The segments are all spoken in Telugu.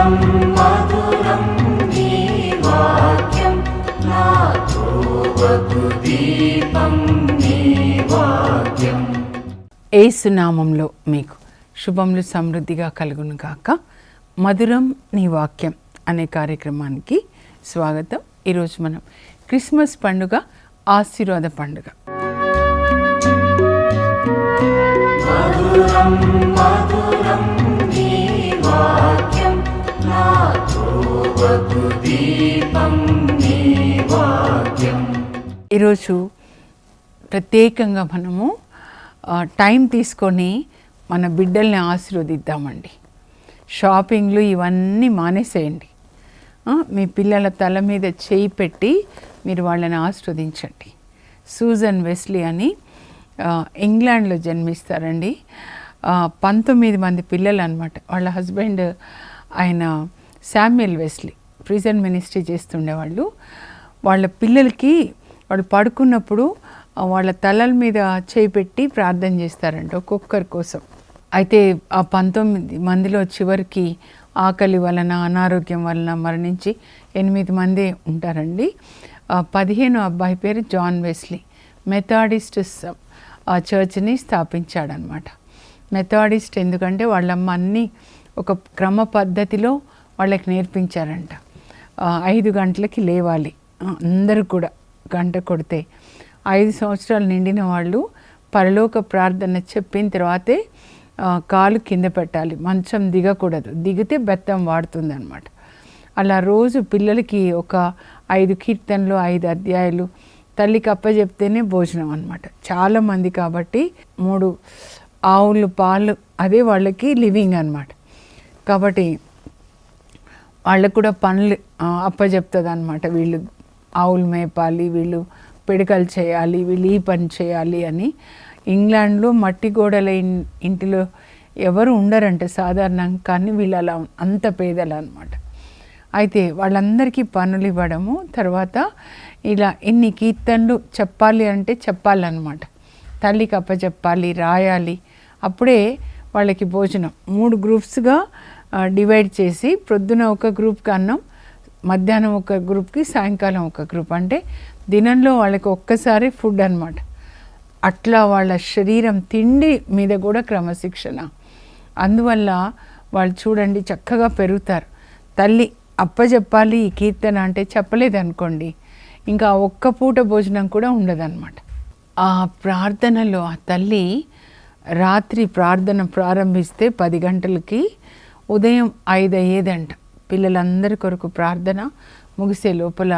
మధురం మధురం నీ వాక్యం నా త్రోవకు దీపం నీ వాక్యం. యేసు నామంలో మీకు శుభములు సమృద్ధిగా కలుగును గాక. మధురం నీ వాక్యం అనే కార్యక్రమానికి స్వాగతం. ఈరోజు మనం క్రిస్మస్ పండుగ, ఆశీర్వాద పండుగ. మధురం మధురం నీ వాక్యం నా త్రోవకు దీపం నీ వాక్యం. ఈరోజు ప్రత్యేకంగా మనము టైం తీసుకొని మన బిడ్డల్ని ఆశీర్వదిద్దామండి. షాపింగ్లు ఇవన్నీ మానేసేయండి. మీ పిల్లల తల మీద చేయి పెట్టి మీరు వాళ్ళని ఆశీర్వదించండి. సూజన్ వెస్లీ అని ఇంగ్లాండ్లో జన్మిస్తారండి. 19 మంది పిల్లలు అనమాట. వాళ్ళ హస్బెండ్ ఆయన శామ్యుయల్ వెస్లీ ప్రిజన్ మినిస్ట్రీ చేస్తుండేవాళ్ళు. వాళ్ళ పిల్లలకి వాళ్ళు పడుకున్నప్పుడు వాళ్ళ తలల మీద చేయి పెట్టి ప్రార్థన చేస్తారంట ఒక్కొక్కరి కోసం. అయితే ఆ 19 మందిలో చివరికి ఆకలి వలన, అనారోగ్యం వలన మరణించి 8 మంది ఉంటారండి. 15వ అబ్బాయి పేరు జాన్ వెస్లీ. మెథాడిస్ట్ చర్చ్ని స్థాపించాడనమాట. మెథాడిస్ట్ ఎందుకంటే వాళ్ళమ్మ అన్నీ ఒక క్రమ పద్ధతిలో వాళ్ళకి నేర్పించారంట. 5 గంటలకి లేవాలి అందరూ కూడా. గంట కొడితే 5 సంవత్సరాలు నిండిన వాళ్ళు పరలోక ప్రార్థన చెప్పిన తర్వాతే కాలు కింద పెట్టాలి, మంచం దిగకూడదు. దిగితే బెత్తం వాడుతుంది అనమాట. అలా రోజు పిల్లలకి ఒక 5 కీర్తనలు, 5 అధ్యాయాలు తల్లికి అప్పచెప్తేనే భోజనం అనమాట. చాలామంది కాబట్టి 3 ఆవులు పాలు అదే వాళ్ళకి లివింగ్ అనమాట. కాబట్టి వాళ్ళకు కూడా పనులు అప్పచెప్తుంది అనమాట. వీళ్ళు ఆవులు మేపాలి, వీళ్ళు పిడకలు చేయాలి, వీళ్ళు ఈ పని చేయాలి అని. ఇంగ్లాండ్లో మట్టి గోడల ఇంటిలో ఎవరు ఉండరంటే సాధారణంగా, కానీ వీళ్ళు అలా అంత పేదలు అనమాట. అయితే వాళ్ళందరికీ పనులు ఇవ్వడము, తర్వాత ఇలా ఇన్ని కీర్తనలు చెప్పాలి అంటే చెప్పాలన్నమాట. తల్లికి అప్పచెప్పాలి, రాయాలి. అప్పుడే వాళ్ళకి భోజనం 3 గ్రూప్స్గా డివైడ్ చేసి ప్రొద్దున ఒక గ్రూప్కి అన్నం, మధ్యాహ్నం ఒక గ్రూప్కి, సాయంకాలం ఒక గ్రూప్. అంటే దినంలో వాళ్ళకి ఒక్కసారి ఫుడ్ అనమాట. అట్లా వాళ్ళ శరీరం తిండి మీద కూడా క్రమశిక్షణ. అందువల్ల వాళ్ళు చూడండి చక్కగా పెరుగుతారు. తల్లి అప్పచెప్పాలి ఈ కీర్తన అంటే చెప్పలేదనుకోండి, ఇంకా ఒక్క పూట భోజనం కూడా ఉండదన్నమాట. ఆ ప్రార్థనలో ఆ తల్లి రాత్రి ప్రార్థన ప్రారంభిస్తే 10 గంటలకి ఉదయం 5 అయ్యేదంట. పిల్లలందరి కొరకు ప్రార్థన ముగిసే లోపల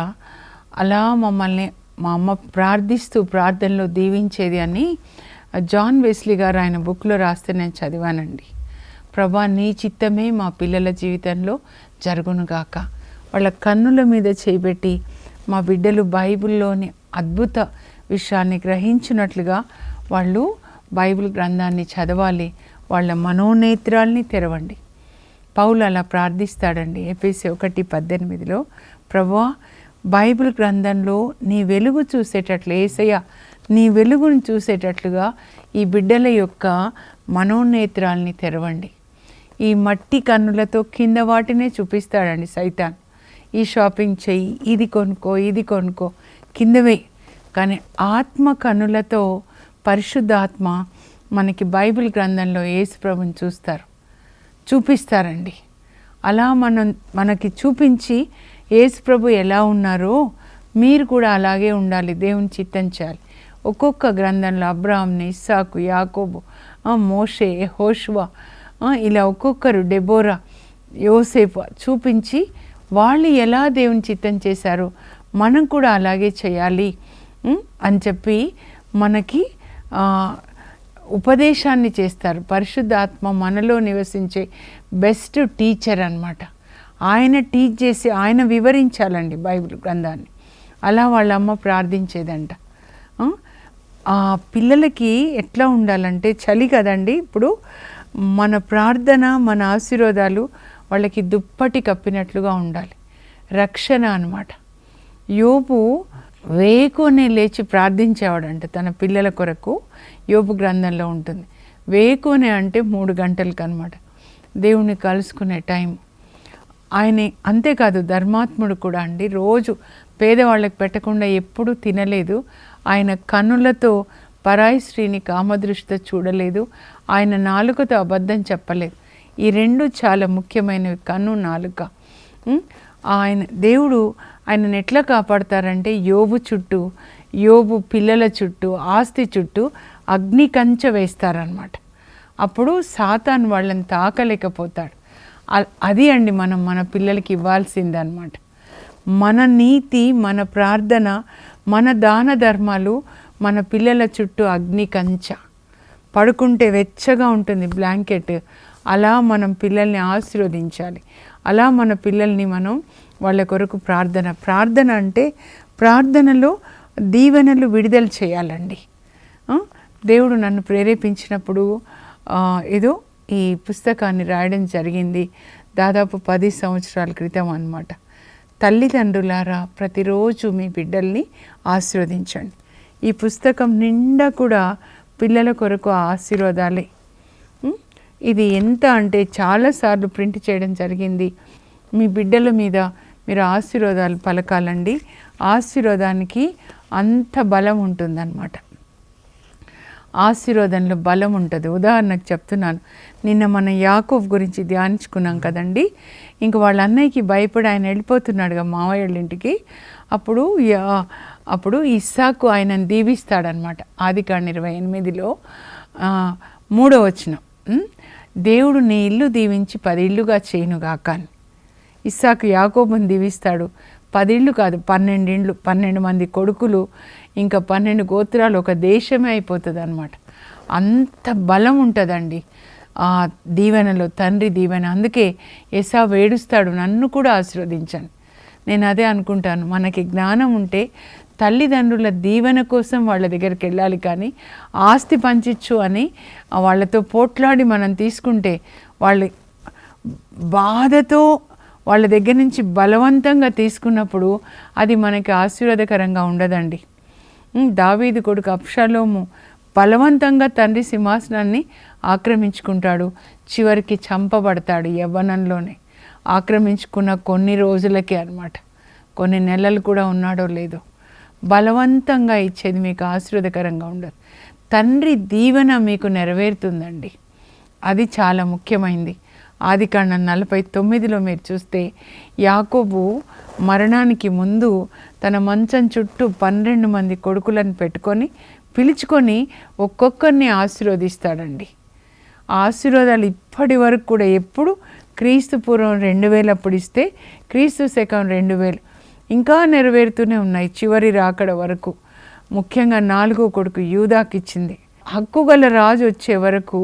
అలా మమ్మల్ని మా అమ్మ ప్రార్థిస్తూ ప్రార్థనలో దీవించేది అని జాన్ వెస్లీ గారు ఆయన బుక్లో రాస్తే నేను చదివానండి. ప్రభా నీ చిత్తమే మా పిల్లల జీవితంలో జరుగునుగాక. వాళ్ళ కన్నుల మీద చేపెట్టి మా బిడ్డలు బైబిల్లోని అద్భుత విషయాన్ని గ్రహించినట్లుగా వాళ్ళు బైబిల్ గ్రంథాన్ని చదవాలి. వాళ్ళ మనోనేత్రాల్ని తెరవండి. పౌలు అలా ప్రార్థిస్తాడండి. ఎఫెసీ 1:18 ప్రభువా బైబిల్ గ్రంథంలో నీ వెలుగు చూసేటట్లు, యేసయ్య నీ వెలుగును చూసేటట్లుగా ఈ బిడ్డల యొక్క మనోనేత్రాల్ని తెరవండి. ఈ మట్టి కన్నులతో కింద వాటినే చూపిస్తాడండి సైతాన్. ఈ షాపింగ్ చెయ్యి, ఇది కొనుక్కో, ఇది కొనుక్కో, కిందవే. కానీ ఆత్మ కన్నులతో పరిశుద్ధాత్మ మనకి బైబిల్ గ్రంథంలో యేసు ప్రభుని చూపిస్తారండి. అలా మనకి చూపించి యేసు ప్రభు ఎలా ఉన్నారో మీరు కూడా అలాగే ఉండాలి, దేవుని చిత్తం చేయాలి. ఒక్కొక్క గ్రంథంలో అబ్రాహాంని, ఇస్సాకు, యాకోబు, మోషే, యెహోషువ, ఇలా ఒక్కొక్కరు, డెబోరా, యోసేపు చూపించి వాళ్ళు ఎలా దేవుని చిత్తం చేశారో మనం కూడా అలాగే చేయాలి అని చెప్పి మనకి ఉపదేశాన్ని చేస్తారు. పరిశుద్ధాత్మ మనలో నివసించే బెస్ట్ టీచర్ అన్నమాట. ఆయన టీచ్ చేసి ఆయన వివరించాలండి బైబిల్ గ్రంథాన్ని. అలా వాళ్ళ అమ్మ ప్రార్థించేదంట. ఆ పిల్లలకి ఎట్లా ఉండాలంటే, చలి కదండి ఇప్పుడు, మన ప్రార్థన మన ఆశీర్వాదాలు వాళ్ళకి దుప్పటి కప్పినట్లుగా ఉండాలి. రక్షణ అన్నమాట. యోబు వేకునే లేచి ప్రార్థించేవాడంట తన పిల్లల కొరకు. యోబు గ్రంథంలో ఉంటుంది. వేకునే అంటే 3 గంటలకు అనమాట, దేవుని కలుసుకునే టైం. ఆయన అంతేకాదు ధర్మాత్ముడు కూడా అండి. రోజు పేదవాళ్ళకి పెట్టకుండా ఎప్పుడూ తినలేదు. ఆయన కన్నులతో పరాయి స్త్రీని కామదృష్టితో చూడలేదు. ఆయన నాలుకతో అబద్ధం చెప్పలేదు. ఈ రెండు చాలా ముఖ్యమైనవి, కన్ను నాలుక. దేవుడు ఆయనను ఎట్లా కాపాడతారంటే యోబు చుట్టూ, యోబు పిల్లల చుట్టూ, ఆస్తి చుట్టూ అగ్ని కంచె వేస్తారనమాట. అప్పుడు సాతాను వాళ్ళని తాకలేకపోతాడు. అది అండి మనం మన పిల్లలకి ఇవ్వాల్సింది అనమాట. మన నీతి, మన ప్రార్థన, మన దాన ధర్మాలు మన పిల్లల చుట్టూ అగ్ని కంచె. పడుకుంటే వెచ్చగా ఉంటుంది బ్లాంకెట్. అలా మనం పిల్లల్ని ఆశీర్వదించాలి. అలా మన పిల్లల్ని మనం వాళ్ళ కొరకు ప్రార్థన అంటే ప్రార్థనలో దీవెనలు విడుదల చేయాలండి. దేవుడు నన్ను ప్రేరేపించినప్పుడు ఏదో ఈ పుస్తకాన్ని రాయడం జరిగింది. దాదాపు 10 సంవత్సరాల క్రితం అన్నమాట. తల్లిదండ్రులారా, ప్రతిరోజు మీ బిడ్డల్ని ఆశీర్వదించండి. ఈ పుస్తకం నిండా కూడా పిల్లల కొరకు ఆశీర్వాదాలే. ఇది ఎంత అంటే చాలాసార్లు ప్రింట్ చేయడం జరిగింది. మీ బిడ్డల మీద మీరు ఆశీర్వాదాలు పలకాలండి. ఆశీర్వాదానికి అంత బలం ఉంటుందన్నమాట. ఆశీర్వాదంలో బలం ఉంటుంది. ఉదాహరణకు చెప్తున్నాను, నిన్న మన యాకోబ్ గురించి ధ్యానించుకున్నాం కదండి. ఇంక వాళ్ళ అన్నయ్యకి భయపడి ఆయన వెళ్ళిపోతున్నాడుగా మావయ్య ఇంటికి. అప్పుడు ఇస్సాకు ఆయనను దీవిస్తాడనమాట. ఆదికాండం 28లో 3వ వచనం, దేవుడు నీ ఇల్లు దీవించి 10 ఇళ్ళుగా చేయునుగాక అని. ఇస్సాకు యాకోబుని దీవిస్తాడు. 10 ఇళ్ళు కాదు, 12 ఇండ్లు, 12 మంది కొడుకులు, ఇంకా 12 గోత్రాలు, ఒక దేశమే అయిపోతుంది అనమాట. అంత బలం ఉంటుందండి ఆ దీవెనలో, తండ్రి దీవెన. అందుకే ఏసావు ఏడుస్తాడు, నన్ను కూడా ఆశీర్వదించండి. నేను అదే అనుకుంటాను, మనకి జ్ఞానం ఉంటే తల్లిదండ్రుల దీవెన కోసం వాళ్ళ దగ్గరికి వెళ్ళాలి. కానీ ఆస్తి పంచిచ్చు అని వాళ్ళతో పోట్లాడి మనం తీసుకుంటే, వాళ్ళ బాధతో వాళ్ళ దగ్గర నుంచి బలవంతంగా తీసుకున్నప్పుడు అది మనకి ఆశీర్వాదకరంగా ఉండదండి. దావీదు కొడుకు అబ్షాలోము బలవంతంగా తండ్రి సింహాసనాన్ని ఆక్రమించుకుంటాడు. చివరికి చంపబడతాడు యవ్వనంలోనే. ఆక్రమించుకున్న కొన్ని రోజులకే అన్నమాట, కొన్ని నెలలు కూడా ఉన్నాడో లేదో. బలవంతంగా ఇచ్చేది మీకు ఆశీర్వాదకరంగా ఉండదు. తండ్రి దీవెన మీకు నెరవేరుతుందండి. అది చాలా ముఖ్యమైనది. ఆదికాండం 49లో మీరు చూస్తే యాకోబు మరణానికి ముందు తన మంచం చుట్టూ 12 మంది కొడుకులను పిలుచుకొని ఒక్కొక్కరిని ఆశీర్వదిస్తాడండి. ఆశీర్వాదాలు ఇప్పటి వరకు కూడా ఎప్పుడు క్రీస్తు పూర్వం 2000 అప్పుడు ఇస్తే క్రీస్తు శకం 2000 ఇంకా నెరవేరుతూనే ఉన్నాయి చివరి రాకడ వరకు. ముఖ్యంగా 4వ కొడుకు యూదాకి ఇచ్చింది. హక్కుగల రాజు వచ్చే వరకు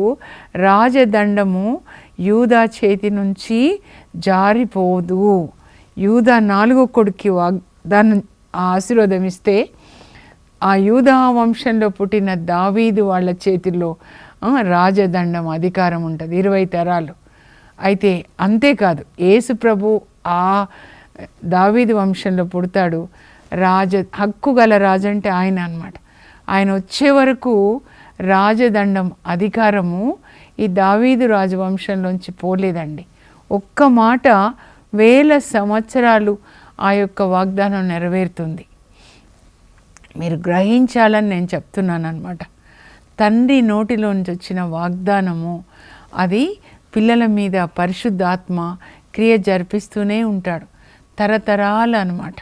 రాజదండము యూదా చేతి నుంచి జారిపోదు. యూదా 4వ కొడుక్కి వాగ్దానం ఆశీర్వాదం ఇస్తే ఆ యూదా వంశంలో పుట్టిన దావీదు వాళ్ళ చేతిలో రాజదండం అధికారం ఉంటుంది 20 తరాలు. అయితే అంతేకాదు, యేసు ప్రభు ఆ దావీదు వంశంలో పుడతాడు. హక్కుగల రాజు అంటే ఆయన అన్నమాట. ఆయన వచ్చే వరకు రాజదండం అధికారము ఈ దావీదు రాజవంశంలోంచి పోలేదండి. ఒక్క మాట 1000 సంవత్సరాలు ఆ యొక్క వాగ్దానం నెరవేరుతుంది. మీరు గ్రహించాలని నేను చెప్తున్నాను అన్నమాట. తండ్రి నోటిలోంచి వచ్చిన వాగ్దానము అది పిల్లల మీద పరిశుద్ధాత్మ క్రియ జరిపిస్తూనే ఉంటాడు. తరతరాలు అన్నమాట,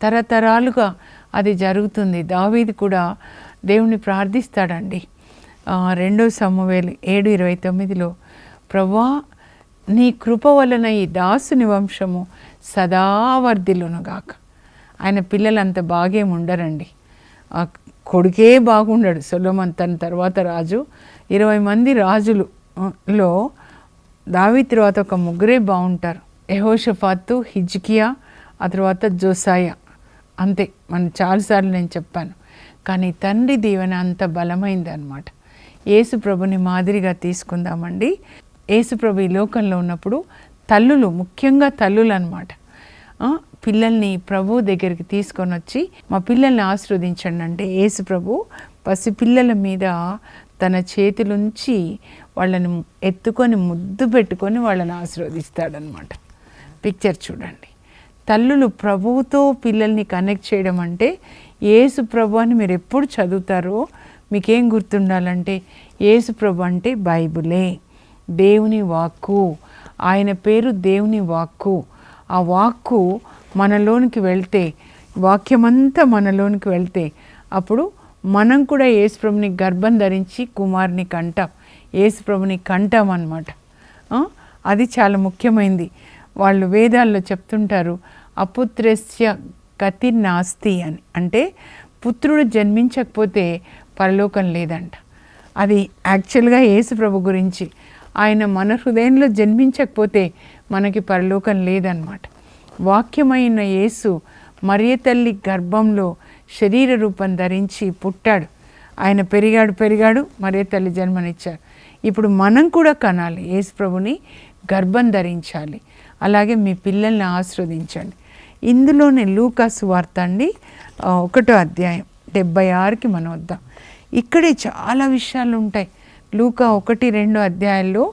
తరతరాలుగా అది జరుగుతుంది. దావీదు కూడా దేవుని ప్రార్థిస్తాడండి. 2 సమూయేలు 7:29లో, ప్రభువా నీ కృప వలన ఈ దాసుని వంశము సదా వర్ధిల్లునుగాక. ఆయన పిల్లలు అంత బాగేం ఉండరండి. కొడుకే బాగుండడు. సొలొమోను తన తర్వాత రాజు. 20 మంది రాజులలో దావీదు తర్వాత ఒక 3 బాగుంటారు. యెహోషాఫాతు, హిజ్కియా, ఆ తర్వాత జోసాయా. అంతే. మనం చాలాసార్లు నేను చెప్పాను. కానీ తండ్రి దీవెన అంత బలమైంది అన్నమాట. యేసు ప్రభుని మాదిరిగా తీసుకుందామండి. యేసు ప్రభు ఈ లోకంలో ఉన్నప్పుడు తల్లులు, ముఖ్యంగా తల్లులు అన్నమాట, పిల్లల్ని ప్రభు దగ్గరికి తీసుకొని వచ్చి మా పిల్లల్ని ఆశీర్వదించండి అంటే యేసు ప్రభు పసిపిల్లల మీద తన చేతులుంచి వాళ్ళని ఎత్తుకొని ముద్దు పెట్టుకొని వాళ్ళని ఆశీర్వదిస్తాడనమాట. పిక్చర్ చూడండి. తల్లులు ప్రభువుతో పిల్లల్ని కనెక్ట్ చేయడం అంటే యేసు ప్రభు అని మీరు ఎప్పుడు చదువుతారో మీకేం గుర్తుండాలంటే యేసు ప్రభు అంటే బైబిలే, దేవుని వాక్కు. ఆయన పేరు దేవుని వాక్కు. ఆ వాక్కు మనలోనికి వెళ్తే, వాక్యమంతా మనలోనికి వెళ్తే అప్పుడు మనం కూడా యేసు ప్రభుని గర్భం ధరించి కుమారుని కంటాం, యేసు ప్రభుని కంటాం అన్నమాట. అది చాలా ముఖ్యమైనది. వాళ్ళు వేదాల్లో చెప్తుంటారు అపుత్రస్య గతి నాస్తి అని. అంటే పుత్రుడు జన్మించకపోతే పరలోకం లేదంట. అది యాక్చువల్గా యేసు ప్రభు గురించి. ఆయన మన హృదయంలో జన్మించకపోతే మనకి పరలోకం లేదన్నమాట. వాక్యమైన యేసు మరియ తల్లి గర్భంలో శరీర రూపం ధరించి పుట్టాడు. ఆయన పెరిగాడు, మరియ తల్లి జన్మనిచ్చారు. ఇప్పుడు మనం కూడా కనాలి, యేసు ప్రభుని గర్భం ధరించాలి. అలాగే మీ పిల్లల్ని ఆశీర్వదించండి. ఇందులోనే లూకా సువార్త అండి 1వ అధ్యాయం 76కి మనం వద్దాం. ఇక్కడే చాలా విషయాలు ఉంటాయి. లూకా 1-2 అధ్యాయాల్లో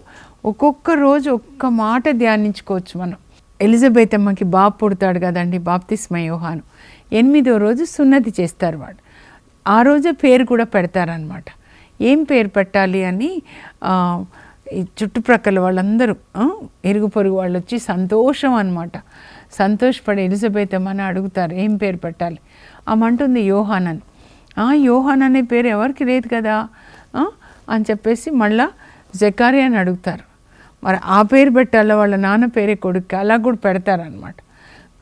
ఒక్కొక్క రోజు ఒక్క మాట ధ్యానించుకోవచ్చు మనం. ఎలిజబెత్ అమ్మకి బాబు పుడతాడు కదండి, బాప్తిస్మ యోహాను. 8వ రోజు సున్నతి చేస్తారు వాడు. ఆ రోజే పేరు కూడా పెడతారనమాట. ఏం పేరు పెట్టాలి అని ఈ చుట్టుప్రక్కల వాళ్ళందరూ ఇరుగు పొరుగు వాళ్ళు వచ్చి సంతోషం అనమాట, సంతోషపడి ఎలిజబెత్ అమ్మని అడుగుతారు ఏం పేరు పెట్టాలి. ఆమె అంటుంది యోహాన్ అని. యోహాన్ అనే పేరు ఎవరికి లేదు కదా అని చెప్పేసి మళ్ళా జకారియా అని అడుగుతారు. మరి ఆ పేరు పెట్టాలా, వాళ్ళ నాన్న పేరే కొడుకు, అలా కూడా పెడతారనమాట.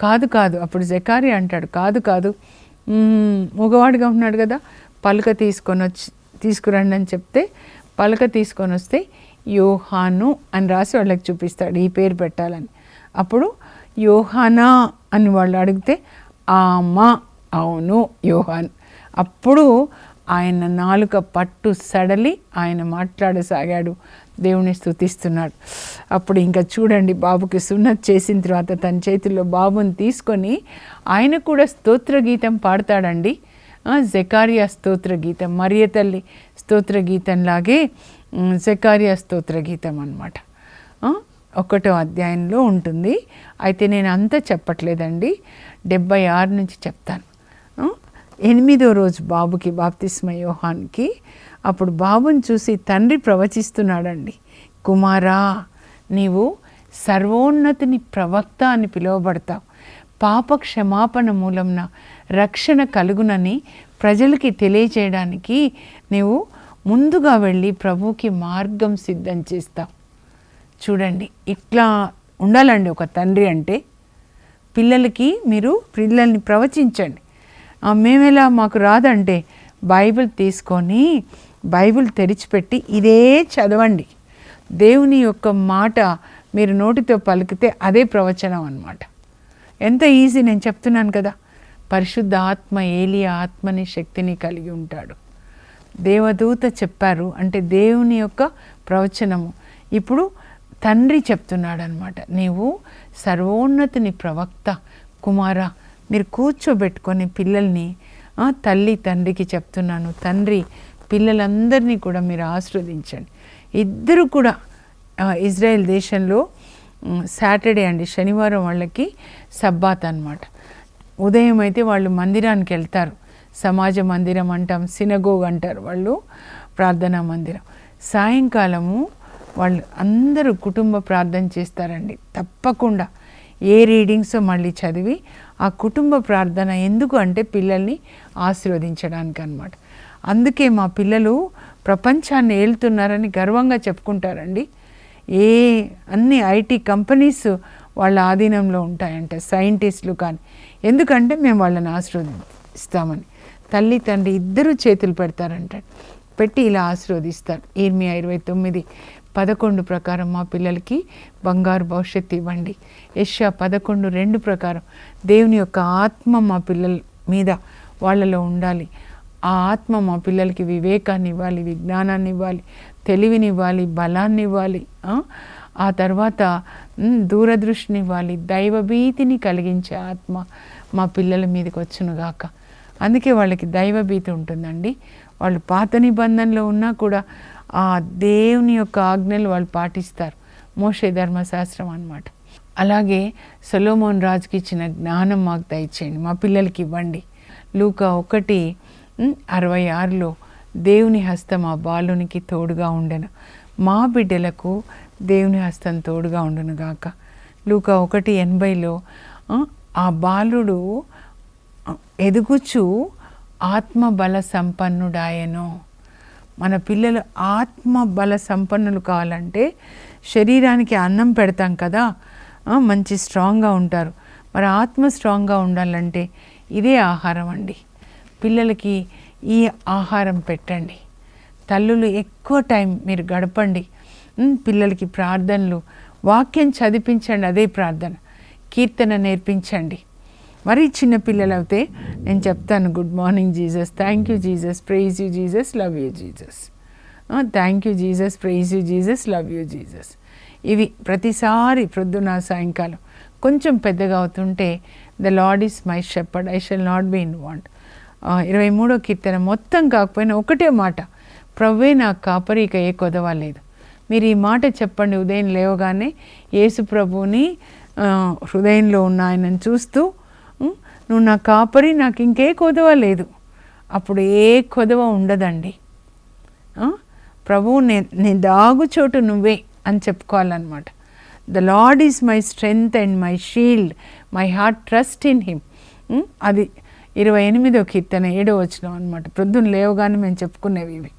కాదు అప్పుడు జకారియా అంటాడు కాదు మగవాడిగా ఉన్నాడు కదా, పలక తీసుకురండి అని చెప్తే పలక తీసుకొని వస్తే యోహాను అని రాసి వాళ్ళకి చూపిస్తాడు ఈ పేరు పెట్టాలని. అప్పుడు యోహానా అని వాళ్ళు అడిగితే ఆమా అవును యోహాన్. అప్పుడు ఆయన నాలుక పట్టు సడలి ఆయన మాట్లాడసాగాడు, దేవుని స్తుతిస్తున్నాడు. అప్పుడు ఇంకా చూడండి, బాబుకి సున్నత్ చేసిన తర్వాత తన చేతుల్లో బాబుని తీసుకొని ఆయన కూడా స్తోత్ర గీతం పాడతాడండి. జకారియా స్తోత్ర గీతం, మరియ తల్లి స్తోత్ర గీతంలాగే జకారియా స్తోత్ర గీతం అన్నమాట. 1వ అధ్యాయంలో ఉంటుంది. అయితే నేను అంతా చెప్పట్లేదండి, 76 నుంచి చెప్తాను. 8వ రోజు బాబుకి బాప్తిస్మ యోహాన్కి. అప్పుడు బాబుని చూసి తండ్రి ప్రవచిస్తున్నాడండి, కుమారా నీవు సర్వోన్నతిని ప్రవక్త అని పిలువబడతావు, పాప క్షమాపణ మూలంన రక్షణ కలుగునని ప్రజలకి తెలియచేయడానికి నీవు ముందుగా వెళ్ళి ప్రభువుకి మార్గం సిద్ధం చేస్తావు. చూడండి, ఇట్లా ఉండాలండి ఒక తండ్రి అంటే. పిల్లలకి మీరు పిల్లల్ని ప్రవచించండి. మేమెలా మాకు రాదంటే బైబిల్ తీసుకొని బైబిల్ తెరిచిపెట్టి ఇదే చదవండి. దేవుని యొక్క మాట మీరు నోటితో పలికితే అదే ప్రవచనం అన్నమాట. ఎంత ఈజీ, నేను చెప్తున్నాను కదా. పరిశుద్ధ ఆత్మ ఏలియా ఆత్మని శక్తిని కలిగి ఉంటాడు. దేవదూత చెప్పారు అంటే దేవుని యొక్క ప్రవచనము. ఇప్పుడు తండ్రి చెప్తున్నాడు అనమాట, నీవు సర్వోన్నతిని ప్రవక్త కుమారా. మీరు కూర్చోబెట్టుకొని పిల్లల్ని, తల్లి తండ్రికి చెప్తున్నాను, తండ్రి పిల్లలందరినీ కూడా మీరు ఆశీర్వదించండి. ఇద్దరు కూడా ఇజ్రాయెల్ దేశంలో సాటర్డే అండి, శనివారం వాళ్ళకి సబ్బాత్ అన్నమాట. ఉదయం అయితే వాళ్ళు మందిరానికి వెళ్తారు, సమాజ మందిరం అంటాం, సినగోగ్ అంటారు వాళ్ళు, ప్రార్థనా మందిరం. సాయంకాలము వాళ్ళు అందరూ కుటుంబ ప్రార్థన చేస్తారండి తప్పకుండా. ఏ రీడింగ్సో మళ్ళీ చదివి ఆ కుటుంబ ప్రార్థన ఎందుకు అంటే పిల్లల్ని ఆశీర్వదించడానికి అన్నమాట. అందుకే మా పిల్లలు ప్రపంచాన్ని ఏలుతున్నారని గర్వంగా చెప్పుకుంటారండి. అన్ని ఐటీ కంపెనీస్ వాళ్ళ ఆధీనంలో ఉంటాయంట, సైంటిస్టులు కానీ. ఎందుకంటే మేము వాళ్ళని ఆశీర్వదిస్తామని. తల్లి తండ్రి ఇద్దరు చేతులు పెడతారంట, పెట్టి ఇలా ఆశీర్వదిస్తారు. ఇర్మియా 29:11 ప్రకారం మా పిల్లలకి బంగారు భవిష్యత్తు ఇవ్వండి. యెషయా 11:2 ప్రకారం దేవుని యొక్క ఆత్మ మా పిల్లల మీద వాళ్ళలో ఉండాలి. ఆ ఆత్మ మా పిల్లలకి వివేకాన్ని ఇవ్వాలి, విజ్ఞానాన్ని ఇవ్వాలి, తెలివిని ఇవ్వాలి, బలాన్ని ఇవ్వాలి. ఆ తర్వాత దూరదృష్టిని ఇవ్వాలి, దైవభీతిని కలిగించే ఆత్మ మా పిల్లల మీదకి వచ్చునుగాక. అందుకే వాళ్ళకి దైవభీతి ఉంటుందండి. వాళ్ళు పాత నిబంధనలో ఉన్నా కూడా ఆ దేవుని యొక్క ఆజ్ఞలు వాళ్ళు పాటిస్తారు. మోషే ధర్మశాస్త్రం అన్నమాట. అలాగే సొలొమోన్ రాజుకి ఇచ్చిన జ్ఞానం మాకు దయచేయండి, మా పిల్లలకి ఇవ్వండి. లూకా 1:66లో దేవుని హస్తం ఆ బాలునికి తోడుగా ఉండెను. మా బిడ్డలకు దేవుని హస్తం తోడుగా ఉండును గాక. లూకా 1:80లో ఆ బాలుడు ఎదుగుచు ఆత్మబల సంపన్నుడాయను. మన పిల్లలు ఆత్మబల సంపన్నులు కావాలంటే శరీరానికి అన్నం పెడతాం కదా, మంచి స్ట్రాంగ్గా ఉంటారు. మరి ఆత్మ స్ట్రాంగ్గా ఉండాలంటే ఇదే ఆహారం అండి. పిల్లలకి ఈ ఆహారం పెట్టండి. తల్లులు ఎక్కువ టైం మీరు గడపండి. పిల్లలకి ప్రార్థనలు, వాక్యం చదివించండి, అదే ప్రార్థన, కీర్తన నేర్పించండి. మరి చిన్న పిల్లలు అయితే నేను చెప్తాను, good morning Jesus, thank you Jesus, praise you Jesus, love you Jesus, thank you Jesus, praise you Jesus, love you Jesus. ఇవి ప్రతిసారి ప్రొద్దున సాయంకాలం. కొంచెం పెద్దగా అవుతుంటే the Lord is my shepherd, I shall not be in want. 23వ కీర్తన మొత్తం కాకపోయినా ఒకటే మాట, ప్రభువే నాకు కాపరి, ఇక ఏ కొదవ లేదు. మీరు ఈ మాట చెప్పండి ఉదయం లేవగానే. యేసు ప్రభువుని హృదయంలో ఉన్న ఆయనను చూస్తూ, నువ్వు నా కాపరి, నాకు ఇంకే కొదవ లేదు. అప్పుడు ఏ కొదవ ఉండదండి. ప్రభువు నీ దాగు చోటు నువ్వే అని చెప్పుకోవాలన్నమాట. The Lord is my strength and my shield, my heart trust in him. అది 28వ కీర్తన 7వ వచనం అనమాట. ప్రొద్దున లేవగానే మేము చెప్పుకునేవి ఇవి.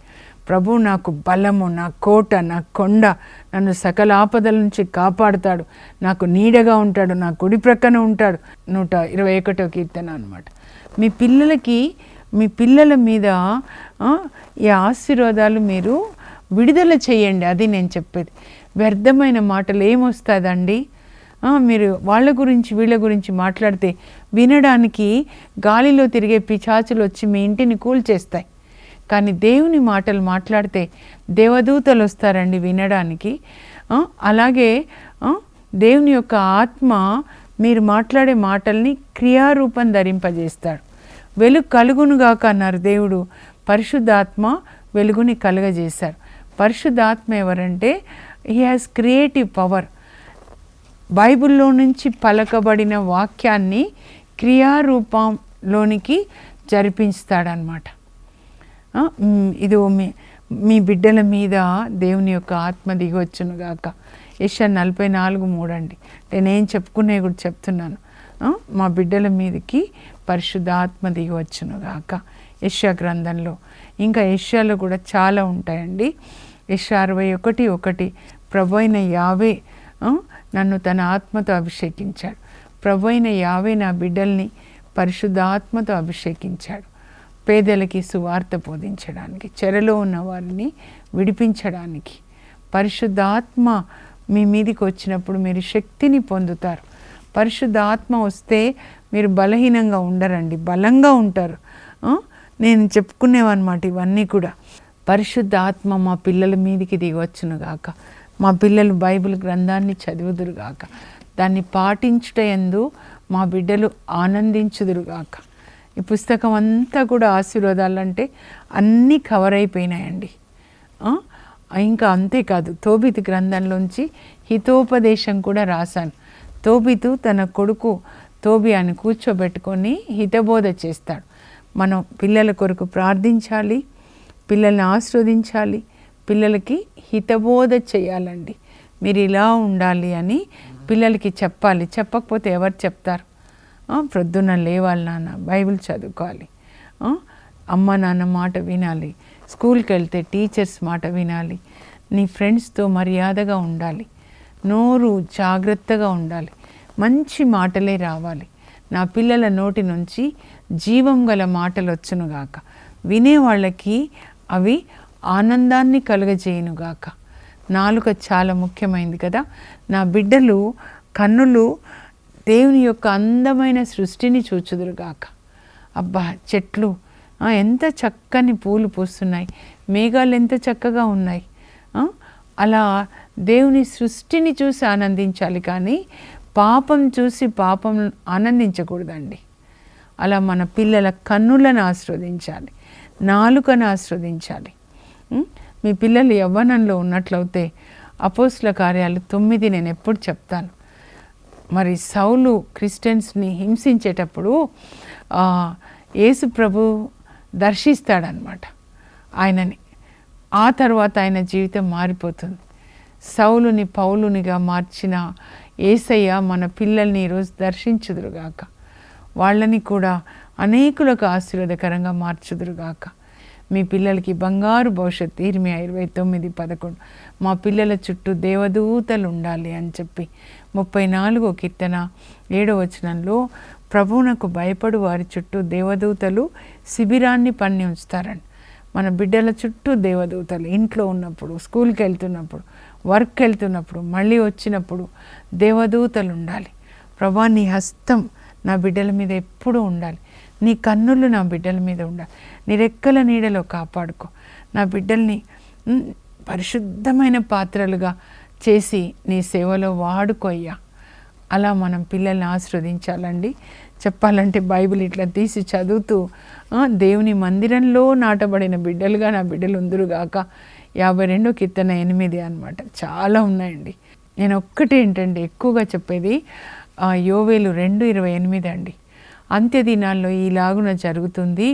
ప్రభు నాకు బలము, నా కోట, నా కొండ, నన్ను సకల ఆపదల నుంచి కాపాడుతాడు, నాకు నీడగా ఉంటాడు, నా కుడి ప్రక్కన ఉంటాడు. 121వ కీర్తన అనమాట. మీ పిల్లలకి, మీ పిల్లల మీద ఈ ఆశీర్వాదాలు మీరు విడుదల చేయండి. అది నేను చెప్పేది. వ్యర్థమైన మాటలు ఏమొస్తుందండి? మీరు వాళ్ళ గురించి వీళ్ళ గురించి మాట్లాడితే వినడానికి గాలిలో తిరిగే పిశాచులు వచ్చి మీ ఇంటిని కూల్చేస్తాయి. కానీ దేవుని మాటలు మాట్లాడితే దేవదూతలు వస్తారండి వినడానికి. అలాగే దేవుని యొక్క ఆత్మ మీరు మాట్లాడే మాటల్ని క్రియారూపం ధరింపజేస్తాడు. వెలుగు కలుగునుగాక అన్నారు దేవుడు. పరిశుద్ధాత్మ వెలుగుని కలుగజేశారు. పరిశుద్ధాత్మ ఎవరంటే హీ హ్యాస్ క్రియేటివ్ పవర్. బైబిల్లో నుంచి పలకబడిన వాక్యాన్ని క్రియారూపంలోనికి జరిపించుతాడనమాట. ఇది మీ బిడ్డల మీద దేవుని యొక్క ఆత్మ దిగొచ్చునుగాక. యెషయా 44:3 అండి. నేను చెప్పుకునే కూడా చెప్తున్నాను. మా బిడ్డల మీదకి పరిశుద్ధాత్మ దిగవచ్చునుగాక. యెషయా గ్రంథంలో, ఇంకా యెషయాలో కూడా చాలా ఉంటాయండి. యెషయా 61:1 ప్రభువైన యావే నన్ను తన ఆత్మతో అభిషేకించాడు. ప్రభువైన యావే నా బిడ్డల్ని పరిశుద్ధాత్మతో అభిషేకించాడు. పేదలకి సువార్త బోధించడానికి, చెరలో ఉన్న వారిని విడిపించడానికి. పరిశుద్ధాత్మ మీ మీదికి వచ్చినప్పుడు మీరు శక్తిని పొందుతారు. పరిశుద్ధాత్మ వస్తే మీరు బలహీనంగా ఉండరండి, బలంగా ఉంటారు. నేను చెప్పుకునేవన్నమాట ఇవన్నీ కూడా. పరిశుద్ధాత్మ మా పిల్లల మీదికి దిగవచ్చునుగాక. మా పిల్లలు బైబిల్ గ్రంథాన్ని చదువుదురుగాక. దాన్ని పాటించుటయందు మా బిడ్డలు ఆనందించుదురుగాక. ఈ పుస్తకం అంతా కూడా ఆశీర్వాదాలంటే అన్నీ కవర్ అయిపోయినాయండి. ఇంకా అంతేకాదు, తోబితు గ్రంథంలోంచి హితోపదేశం కూడా రాశాను. తోబితు తన కొడుకు తోబియాని కూర్చోబెట్టుకొని హితబోధ చేస్తాడు. మనం పిల్లల కొరకు ప్రార్థించాలి, పిల్లల్ని ఆశీర్వదించాలి, పిల్లలకి హితబోధ చేయాలండి. మీరు ఇలా ఉండాలి అని పిల్లలకి చెప్పాలి. చెప్పకపోతే ఎవరు చెప్తారు? ప్రొద్దున లేవాలి నాన్న, బైబిల్ చదువుకోవాలి, అమ్మ నాన్న మాట వినాలి, స్కూల్కి వెళ్తే టీచర్స్ మాట వినాలి, నీ ఫ్రెండ్స్తో మర్యాదగా ఉండాలి, నోరు జాగ్రత్తగా ఉండాలి, మంచి మాటలే రావాలి. నా పిల్లల నోటి నుంచి జీవం గల మాటలు వచ్చునుగాక. వినేవాళ్ళకి అవి ఆనందాన్ని కలుగజేయునుగాక. నాలుక చాలా ముఖ్యమైనది కదా. నా బిడ్డలు కన్నులు దేవుని యొక్క అందమైన సృష్టిని చూచుదురుగాక. అబ్బా, చెట్లు ఎంత చక్కని పూలు పూస్తున్నాయి, మేఘాలు ఎంత చక్కగా ఉన్నాయి. అలా దేవుని సృష్టిని చూసి ఆనందించాలి, కానీ పాపం చూసి పాపం ఆనందించకూడదండి. అలా మన పిల్లల కన్నులను ఆస్వాదించాలి, నాలుకను ఆస్వాదించాలి. మీ పిల్లలు యవ్వనంలో ఉన్నట్లయితే అపోస్తుల కార్యాలు 9 నేను ఎప్పుడు చెప్తాను. మరి సౌలు క్రిస్టియన్స్ని హింసించేటప్పుడు యేసు ప్రభు దర్శిస్తాడనమాట ఆయనని. ఆ తర్వాత ఆయన జీవితం మారిపోతుంది. సౌలుని పౌలునిగా మార్చిన యేసయ్య మన పిల్లల్ని ఈరోజు దర్శించుదురుగాక, వాళ్ళని కూడా అనేకులకు ఆశీర్వాదకరంగా మార్చుదురుగాక. మీ పిల్లలకి బంగారు భవిష్యత్తు. ఇర్మియా 29:11 మా పిల్లల చుట్టూ దేవదూతలు ఉండాలి అని చెప్పి 34వ కీర్తన 7వ వచనంలో ప్రభువునకు భయపడు వారి చుట్టూ దేవదూతలు శిబిరాన్ని పన్ని ఉంచుతారండి. మన బిడ్డల చుట్టూ దేవదూతలు, ఇంట్లో ఉన్నప్పుడు, స్కూల్కి వెళ్తున్నప్పుడు, వర్క్ వెళ్తున్నప్పుడు, మళ్ళీ వచ్చినప్పుడు దేవదూతలు ఉండాలి. ప్రభా నీ హస్తం నా బిడ్డల మీద ఎప్పుడూ ఉండాలి, నీ కన్నులు నా బిడ్డల మీద ఉండాలి, నీ రెక్కల నీడలో కాపాడుకో, నా బిడ్డల్ని పరిశుద్ధమైన పాత్రలుగా చేసి నీ సేవలో వాడుకోయ్యా. అలా మనం పిల్లల్ని ఆశీర్వదించాలండి. చెప్పాలంటే బైబిల్ ఇట్లా తీసి చదువుతూ దేవుని మందిరంలో నాటబడిన బిడ్డలుగా నా బిడ్డలు ఉందురుగాక 52వ కీర్తన 8 అన్నమాట. చాలా ఉన్నాయండి. నేను ఒక్కటి ఏంటంటే ఎక్కువగా చెప్పేది యోవేలు 2:28 అండి. అంత్య దినాల్లో ఈలాగున జరుగుతుంది,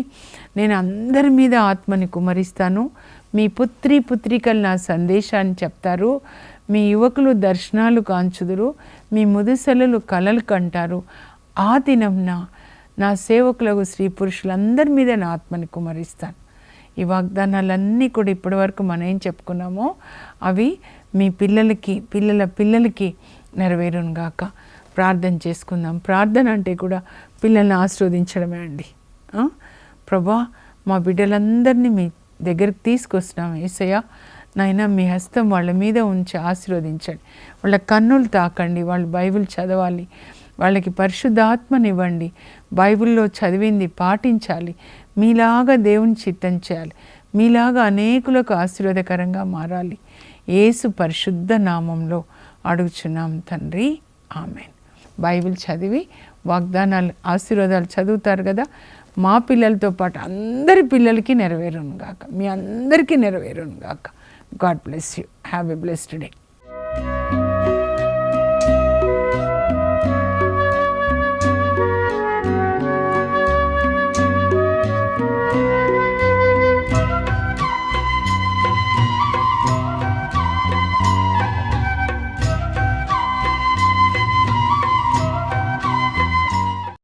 నేను అందరి మీద ఆత్మని కుమరిస్తాను, మీ పుత్రికలు నా సందేశాన్ని చెప్తారు, మీ యువకులు దర్శనాలు కాంచుదురు, మీ ముదుసలలు కలలు కంటారు. ఆ దినంన నా సేవకులకు స్త్రీ పురుషులందరి మీద నా ఆత్మని కుమరిస్తాను. ఈ వాగ్దానాలన్నీ కూడా ఇప్పటివరకు మనం ఏం చెప్పుకున్నామో అవి మీ పిల్లలకి నెరవేరునుగాక. ప్రార్థన చేసుకుందాం. ప్రార్థన అంటే కూడా పిల్లల్ని ఆశీర్వదించడమే అండి. ప్రభా మా బిడ్డలందరినీ మీ దగ్గరికి తీసుకొస్తున్నాం యేసయ్య. నాయనా మీ హస్తం వాళ్ళ మీద ఉంచి ఆశీర్వదించండి. వాళ్ళ కన్నులు తాకండి, వాళ్ళు బైబిల్ చదవాలి, వాళ్ళకి పరిశుద్ధాత్మనివ్వండి, బైబిల్లో చదివింది పాటించాలి, మీలాగా దేవుని చిత్తం చేయాలి, మీలాగా అనేకులకు ఆశీర్వాదకరంగా మారాలి. యేసు పరిశుద్ధ నామంలో అడుగుచున్నాం తండ్రి, ఆమెన్. బైబిల్ చదివి వాగ్దానాలు ఆశీర్వాదాలు చదువుతారు కదా, మా పిల్లలతో పాటు అందరి పిల్లలకి నెరవేరును గాక, మీ అందరికీ నెరవేరును గాక. God bless you. Have a blessed day.